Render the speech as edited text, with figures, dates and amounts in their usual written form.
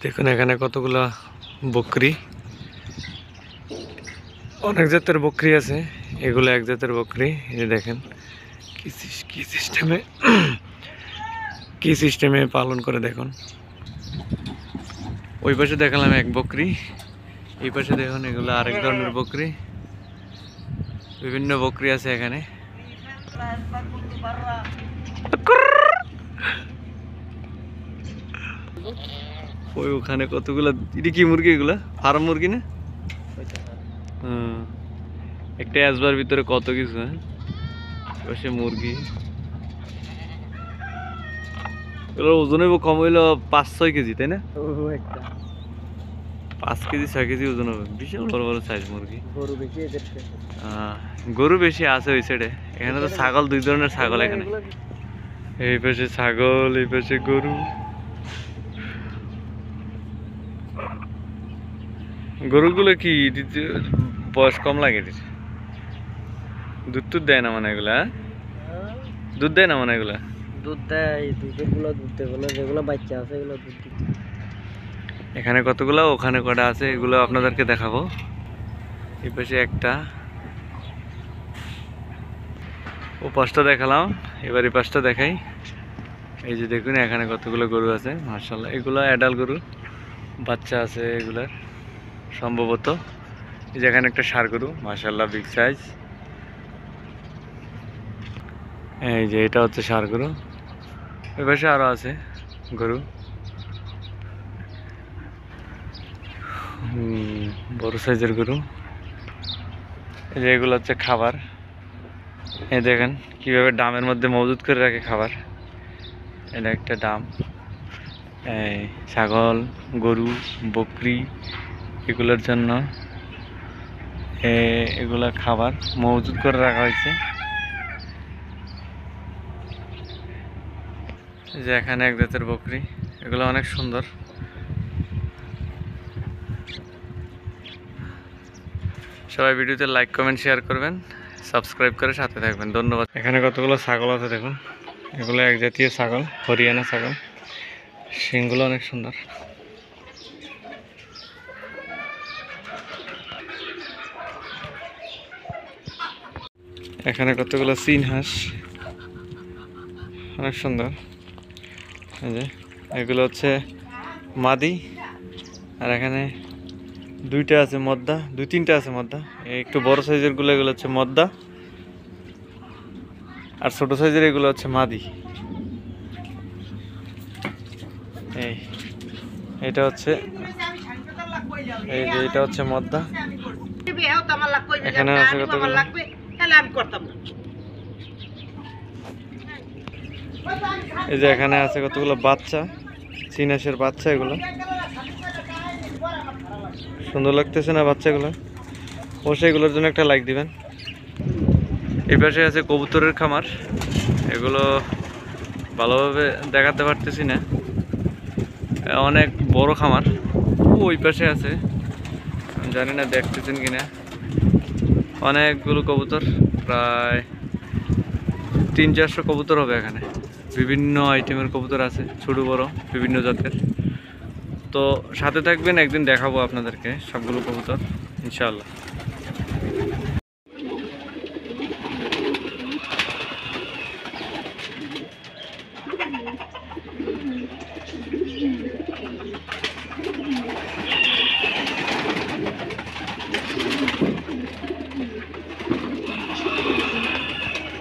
দেখুন এখানে কতগুলা বকরি, অনেক জাতের বকরি আছে। এগুলো এক জাতের বকরি। এই যে দেখেন কি সিস্টেমে পালন করে দেখুন। ওই পাশে দেখালাম এক বকরি, এই পাশে দেখুন এগুলো আরেক ধরনের বকরি। বিভিন্ন বকরি আছে এখানে। ওই ওখানে কতগুলা, এটা কি মুরগি? এগুলা ফার্ম মুরগি না? একটা অ্যাজবার ভিতরে কত কিছু। হ্যাঁ, পাশে মুরগি। এগুলোর ওজন হইব কম হইলো 5-6 কেজি, তাই না? 5 কেজি 6 কেজি ওজন হবে। বিশাল বড় বড় সাইজ মুরগি। গরু বেশি আছে ওই সাইডে। এখানে তো ছাগল, দুই ধরনের ছাগল এখানে। এই পাশে ছাগল, এই পাশে গরু। গরুগুলো কি বয়স কম লাগে? দুধ টুধ দেয় না মানে এগুলা? দুধ দেয় না মানে এগুলা? দুধ দেয়, দুধেরগুলো দুধ দেবে না, যেগুলো বাচ্চা আছে এগুলো দুধ দিতে। এখানে কতগুলো, ওখানে কটা আছে, এগুলো আপনাদেরকে দেখাবো। এই পাশে একটা, ও পাঁচটা দেখালাম, এবার এই পাঁচটা দেখাই। এই যে দেখুন এখানে কতগুলো গরু আছে, মাশাআল্লাহ। এগুলো অ্যাডাল্ট গরু, বাচ্চা আছে এগুলার সম্ভবত। এই যে এখানে একটা ষাঁড় গরু, মাশাআল্লাহ বিগ সাইজ। এই যে এটা হচ্ছে ষাঁড় গরু। ওই পাশে আরো আছে গরু, বড় সাইজের গরু। এই যে এগুলো হচ্ছে খাবার। এই দেখেন কিভাবে ডামের মধ্যে মজুদ করে রাখে খাবার। এটা একটা ডাম। এই ছাগল, গরু, বকরি, এগুলোর জন্য এগুলা খাবার মজুদ করে রাখা হয়েছে। যে এখানে এক জাতের বকরি, এগুলো অনেক সুন্দর। সবাই ভিডিওতে লাইক কমেন্ট শেয়ার করবেন, সাবস্ক্রাইব করে সাথে থাকবেন। ধন্যবাদ। এখানে কতগুলো ছাগল আছে দেখুন। এগুলো এক জাতীয় ছাগল, হরিয়ানা ছাগল। শিংগুলো অনেক সুন্দর। এখানে কতগুলো চীন হাঁস, অনেক সুন্দর। এই যে এগুলো হচ্ছে মাদি, আর এখানে দুইটা আছে মদ্দা, দুই তিনটা আছে মদ্দা। একটু বড় সাইজের গুলো এগুলো হচ্ছে মদ্দা, আর ছোট সাইজের এগুলো হচ্ছে মাদি। এটা হচ্ছে, এই যে এটা হচ্ছে মদ্দা। এখানে আছে কতগুলো, এই যে এখানে আছে কতগুলো বাচ্চা, চীন হাঁসের বাচ্চা। এগুলো সুন্দর লাগতেছে না বাচ্চাগুলো? অবশ্যই এগুলোর জন্য একটা লাইক দিবেন। এই পাশে আছে কবুতরের খামার। এগুলো ভালোভাবে দেখাতে পারতেছি না, অনেক বড় খামার। ওই পাশে আছে, জানি না দেখতেছেন কিনা। অনেকগুলো কবুতর, প্রায় 300-400 কবুতর হবে এখানে। বিভিন্ন আইটেমের কবুতর আছে, ছোট বড় বিভিন্ন জাতের। তো সাথে থাকবেন, একদিন দেখাবো আপনাদেরকে সবগুলো কবুতর ইনশাআল্লাহ।